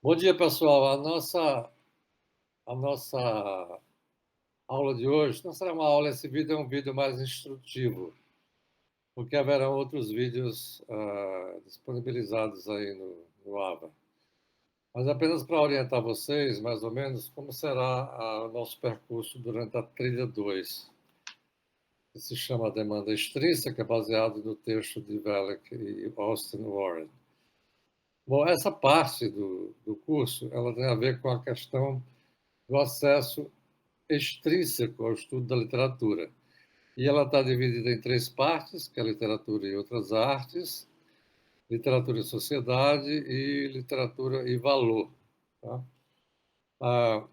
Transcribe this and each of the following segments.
Bom dia, pessoal. A nossa aula de hoje não será uma aula, esse vídeo é um vídeo mais instrutivo, porque haverão outros vídeos disponibilizados aí no AVA. Mas apenas para orientar vocês, mais ou menos, como será o nosso percurso durante a trilha 2, que se chama Demanda Extrínseca, baseado no texto de Velek e Austin Warren. Bom, essa parte do curso, ela tem a ver com a questão do acesso extrínseco ao estudo da literatura. E ela está dividida em três partes, que é literatura e outras artes, literatura e sociedade e literatura e valor. Tá? Ah,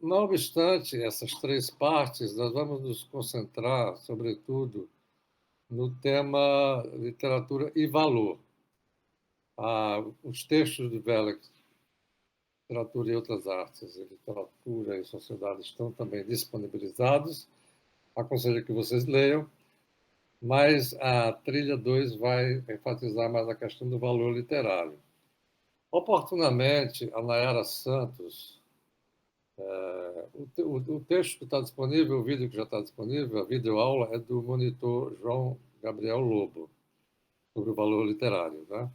não obstante essas três partes, nós vamos nos concentrar, sobretudo, no tema literatura e valor. Os textos de Vélez, literatura e outras artes, e literatura e sociedade estão também disponibilizados. Aconselho que vocês leiam. Mas a trilha 2 vai enfatizar mais a questão do valor literário. Oportunamente, a Nayara Santos, o texto que está disponível, o vídeo que já está disponível, a videoaula, é do monitor João Gabriel Lobo, sobre o valor literário. Né?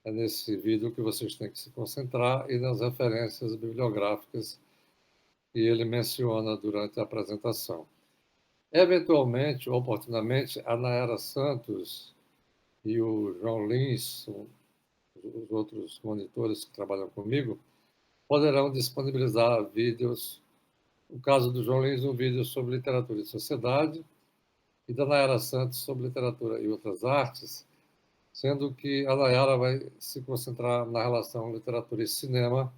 É nesse vídeo que vocês têm que se concentrar e nas referências bibliográficas que ele menciona durante a apresentação. Eventualmente, oportunamente, a Nayara Santos e o João Lins, os outros monitores que trabalham comigo, poderão disponibilizar vídeos. No caso do João Lins, um vídeo sobre literatura e sociedade, e da Nayara Santos sobre literatura e outras artes, sendo que a Nayara vai se concentrar na relação literatura e cinema,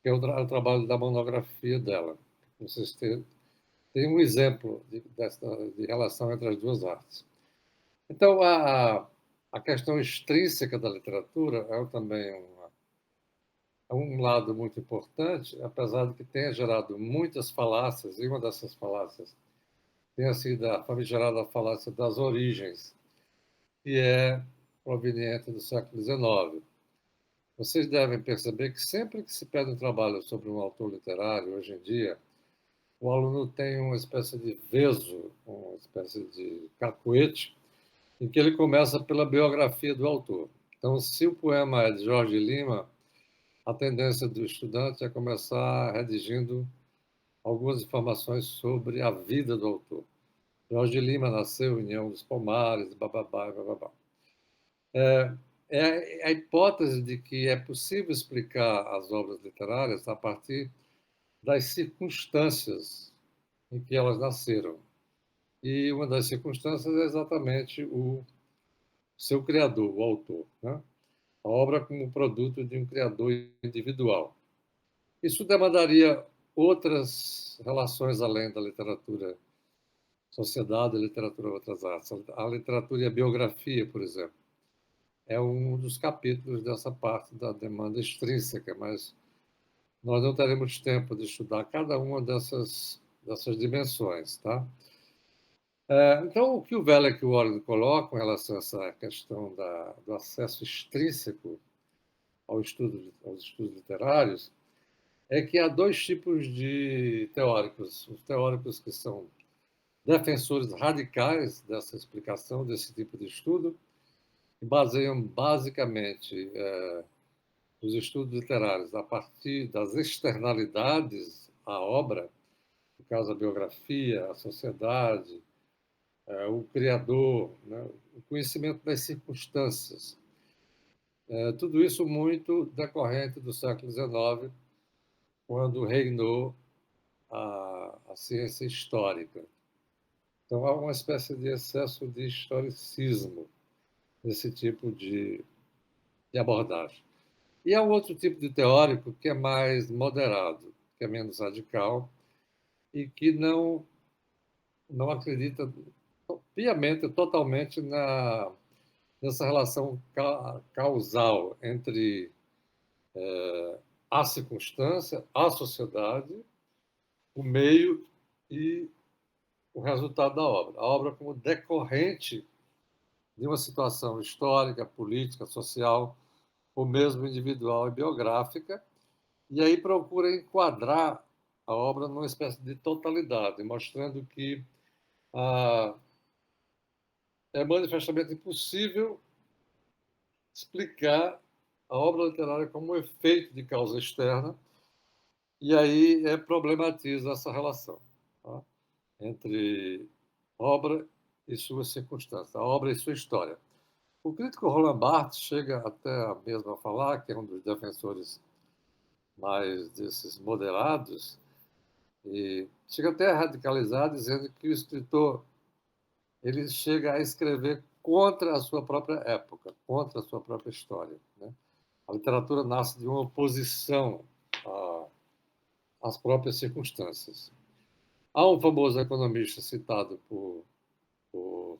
que é o trabalho da monografia dela. Vocês têm um exemplo de relação entre as duas artes. Então, a questão extrínseca da literatura é também um lado muito importante, apesar de que tenha gerado muitas falácias, e uma dessas falácias tenha sido a famigerada falácia das origens, que é proveniente do século XIX. Vocês devem perceber que sempre que se pede um trabalho sobre um autor literário, hoje em dia, o aluno tem uma espécie de veso, uma espécie de cacuete, em que ele começa pela biografia do autor. Então, se o poema é de Jorge Lima, a tendência do estudante é começar redigindo algumas informações sobre a vida do autor. Jorge Lima nasceu em União dos Palmares, bababá, bababá. É a hipótese de que é possível explicar as obras literárias a partir das circunstâncias em que elas nasceram. E uma das circunstâncias é exatamente o seu criador, o autor. Né? A obra como produto de um criador individual. Isso demandaria outras relações além da literatura, sociedade, literatura e outras artes. A literatura e a biografia, por exemplo, é um dos capítulos dessa parte da demanda extrínseca, mas nós não teremos tempo de estudar cada uma dessas dimensões, tá? Então, o que o Vélez e o Warren colocam em relação a essa questão do acesso extrínseco aos estudos literários é que há dois tipos de teóricos. Os teóricos que são defensores radicais dessa explicação, desse tipo de estudo, que baseiam basicamente os estudos literários a partir das externalidades à obra, no caso a biografia, a sociedade, o criador, né, o conhecimento das circunstâncias. Tudo isso muito decorrente do século XIX, quando reinou a ciência histórica. Então, há uma espécie de excesso de historicismo nesse tipo de abordagem. E há um outro tipo de teórico que é mais moderado, que é menos radical e que não acredita piamente, totalmente nessa relação causal entre a circunstância, a sociedade, o meio e o resultado da obra. A obra como decorrente de uma situação histórica, política, social, ou mesmo individual e biográfica, e aí procura enquadrar a obra numa espécie de totalidade, mostrando que ah, é manifestamente impossível explicar a obra literária como um efeito de causa externa, e aí problematiza essa relação, tá? Entre obra e suas circunstâncias, a obra e sua história. O crítico Roland Barthes chega até mesmo a falar, que é um dos defensores mais desses moderados, e chega até a radicalizar, dizendo que o escritor ele chega a escrever contra a sua própria época, contra a sua própria história, né? A literatura nasce de uma oposição às próprias circunstâncias. Há um famoso economista citado por, por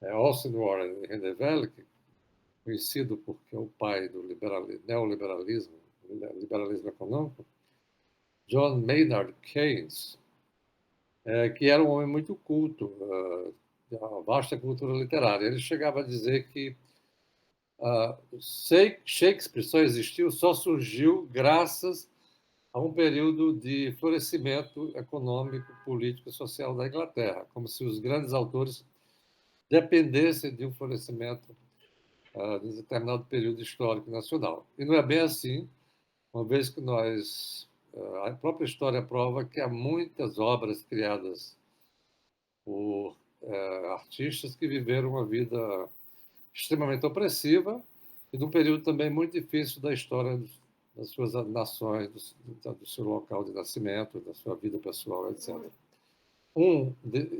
Austin Warren Rendevelle, conhecido porque é o pai do neoliberalismo, liberalismo econômico, John Maynard Keynes, que era um homem muito culto, de uma vasta cultura literária. Ele chegava a dizer que Shakespeare só surgiu graças a um período de florescimento econômico, político e social da Inglaterra, como se os grandes autores dependessem de um florescimento de um determinado período histórico nacional. E não é bem assim, uma vez que a própria história prova que há muitas obras criadas por artistas que viveram uma vida extremamente opressiva e num período também muito difícil da história das suas nações, do seu local de nascimento, da sua vida pessoal, etc.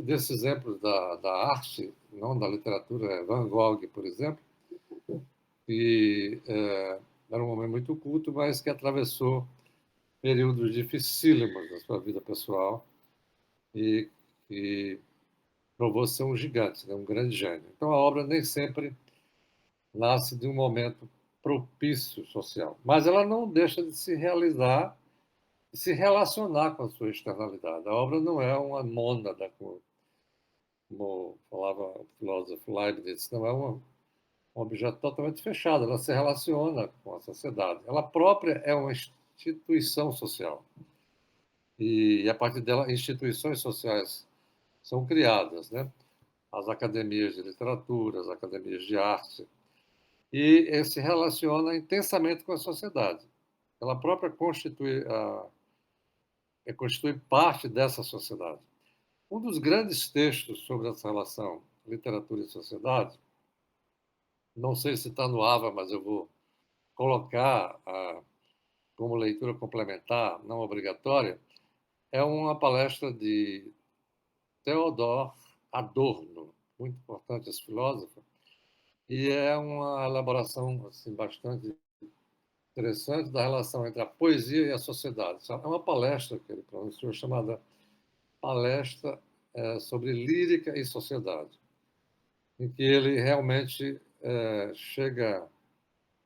Desses exemplos da arte, não da literatura, é Van Gogh, por exemplo, que era um homem muito culto, mas que atravessou períodos dificílimos da sua vida pessoal e, e provou ser um gigante, né, um grande gênio. Então a obra nem sempre nasce de um momento propício social, mas ela não deixa de se realizar e se relacionar com a sua externalidade. A obra não é uma mônada, como falava o filósofo Leibniz, não é um objeto totalmente fechado, ela se relaciona com a sociedade. Ela própria é uma instituição social. E a partir dela, instituições sociais são criadas, né? As academias de literatura, as academias de arte, e se relaciona intensamente com a sociedade. Ela própria constitui parte dessa sociedade. Um dos grandes textos sobre essa relação literatura e sociedade, não sei se está no AVA, mas eu vou colocar como leitura complementar, não obrigatória, é uma palestra de Theodor Adorno, muito importante esse filósofo, e é uma elaboração assim, bastante interessante da relação entre a poesia e a sociedade. É uma palestra que ele pronunciou chamada Palestra sobre Lírica e Sociedade, em que ele realmente chega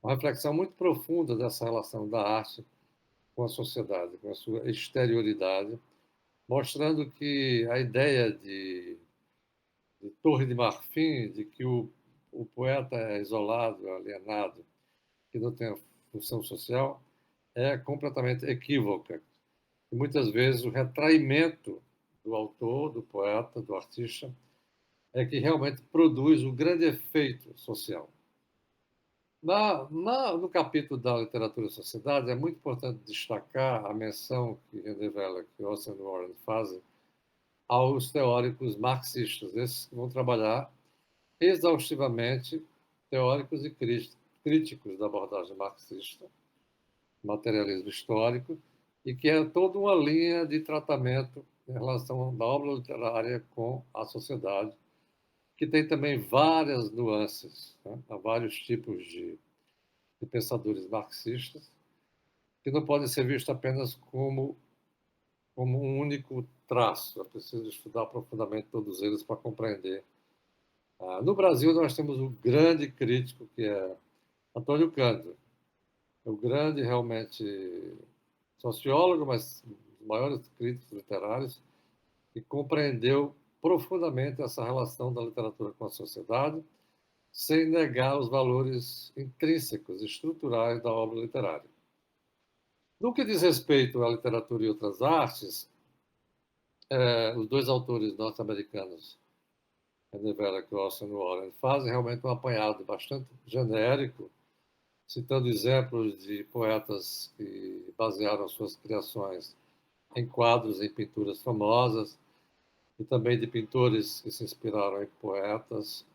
a uma reflexão muito profunda dessa relação da arte com a sociedade, com a sua exterioridade, mostrando que a ideia de torre de marfim, de que o poeta é isolado, alienado, que não tem função social, é completamente equívoca. E muitas vezes o retraimento do autor, do poeta, do artista, é que realmente produz o grande efeito social. No capítulo da literatura e sociedade, é muito importante destacar a menção que Rendevelle e Austin Warren fazem aos teóricos marxistas, esses que vão trabalhar exaustivamente teóricos e críticos da abordagem marxista, materialismo histórico, e que é toda uma linha de tratamento em relação da obra literária com a sociedade, que tem também várias nuances, né? Há vários tipos de pensadores marxistas, que não podem ser vistos apenas como um único traço. É preciso estudar profundamente todos eles para compreender. No Brasil, nós temos um grande crítico, que é Antônio Cândido, o grande, realmente, sociólogo, mas um dos maiores críticos literários, que compreendeu profundamente essa relação da literatura com a sociedade sem negar os valores intrínsecos, estruturais da obra literária. No que diz respeito à literatura e outras artes, os dois autores norte-americanos, Nevera Cross e Warren, fazem realmente um apanhado bastante genérico, citando exemplos de poetas que basearam suas criações em quadros, em pinturas famosas, e também de pintores que se inspiraram em poetas,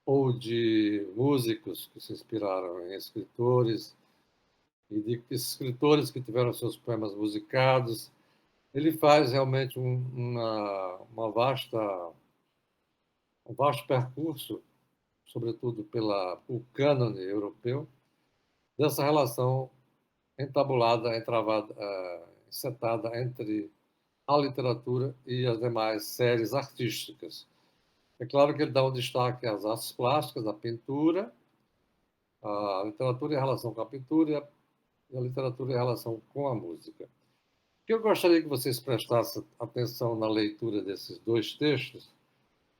ou de músicos que se inspiraram em escritores, e de escritores que tiveram seus poemas musicados. Ele faz realmente um vasto percurso, sobretudo pelo cânone europeu, dessa relação entabulada, entravada, encetada entre a literatura e as demais séries artísticas. É claro que ele dá um destaque às artes plásticas, à pintura, à literatura em relação com a pintura e a literatura em relação com a música. O que eu gostaria que vocês prestassem atenção na leitura desses dois textos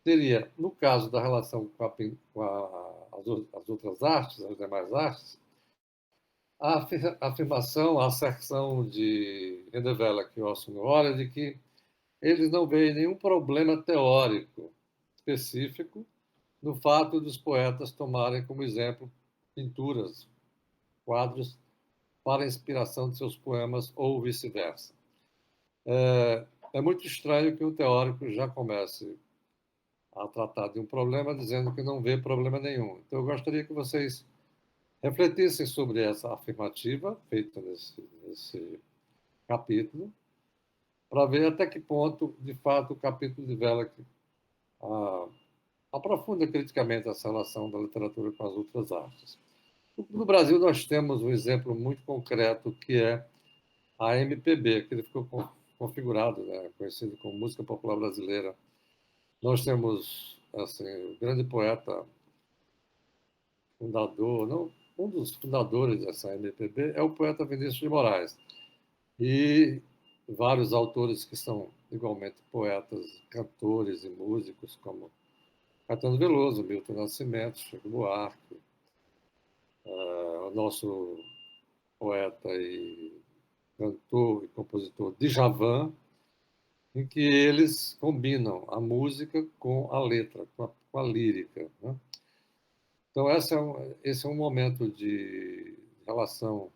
seria, no caso da relação as outras artes, as demais artes, a afirmação, a asserção de Rendevela e Orson Welles de que eles não veem nenhum problema teórico específico no fato dos poetas tomarem como exemplo pinturas, quadros, para a inspiração de seus poemas ou vice-versa. É muito estranho que o teórico já comece a tratar de um problema dizendo que não vê problema nenhum. Então, eu gostaria que vocês refletissem sobre essa afirmativa feita nesse capítulo, para ver até que ponto, de fato, o capítulo de Vela aprofunda criticamente essa relação da literatura com as outras artes. No Brasil, nós temos um exemplo muito concreto, que é a MPB, que ele ficou configurado, né, conhecido como Música Popular Brasileira. Nós temos assim, o grande poeta, fundador, não, um dos fundadores dessa MPB é o poeta Vinícius de Moraes. E vários autores que são igualmente poetas, cantores e músicos, como Caetano Veloso, Milton Nascimento, Chico Buarque, o nosso poeta e cantor e compositor Djavan, em que eles combinam a música com a letra, com a lírica. Né? Então, esse é um momento de relação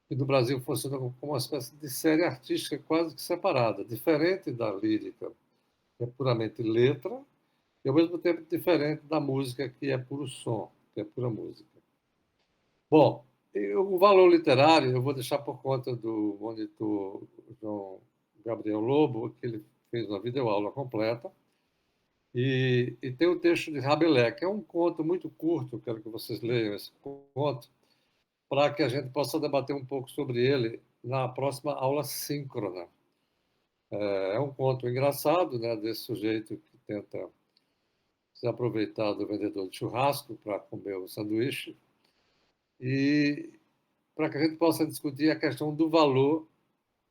que no Brasil funciona como uma espécie de série artística quase que separada, diferente da lírica, que é puramente letra, e ao mesmo tempo diferente da música, que é puro som, que é pura música. Bom, o valor literário eu vou deixar por conta do monitor João Gabriel Lobo, que ele fez uma videoaula completa, e tem o texto de Rabelais, que é um conto muito curto, quero que vocês leiam esse conto, para que a gente possa debater um pouco sobre ele na próxima aula síncrona. É um conto engraçado, né, desse sujeito que tenta se aproveitar do vendedor de churrasco para comer o sanduíche, e para que a gente possa discutir a questão do valor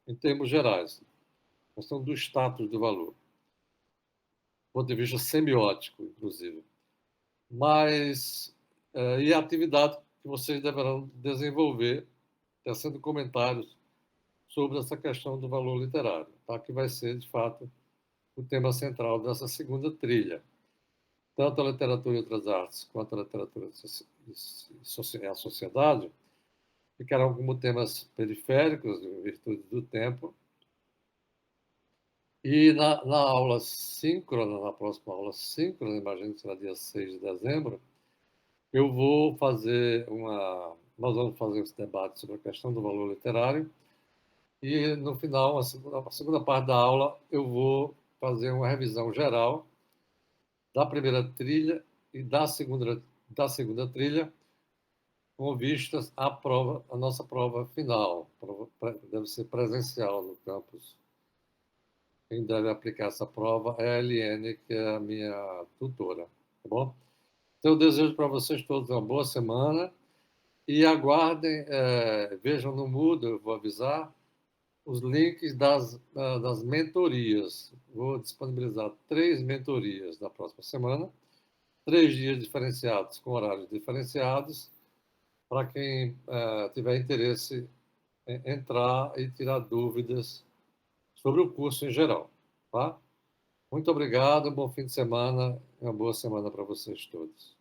em termos gerais, a questão do status do valor, do ponto de vista semiótico, inclusive. Mas, e a atividade que vocês deverão desenvolver, tecendo comentários sobre essa questão do valor literário, tá? Que vai ser, de fato, o tema central dessa segunda trilha. Tanto a literatura e outras artes quanto a literatura e a sociedade ficarão como temas periféricos, em virtude do tempo. E na aula síncrona, na próxima aula síncrona, imagino que será dia 6 de dezembro, eu vou fazer nós vamos fazer esse debate sobre a questão do valor literário, e no final, a segunda parte da aula, eu vou fazer uma revisão geral da primeira trilha e da segunda trilha, com vistas à prova, a nossa prova final. Deve ser presencial no campus. Quem deve aplicar essa prova é a Eliane, que é a minha tutora. Tá bom? Então, eu desejo para vocês todos uma boa semana e aguardem, vejam no Moodle, eu vou avisar, os links das mentorias. Vou disponibilizar 3 mentorias na próxima semana. 3 dias diferenciados, com horários diferenciados, para quem tiver interesse em entrar e tirar dúvidas sobre o curso em geral. Tá? Muito obrigado, um bom fim de semana e uma boa semana para vocês todos.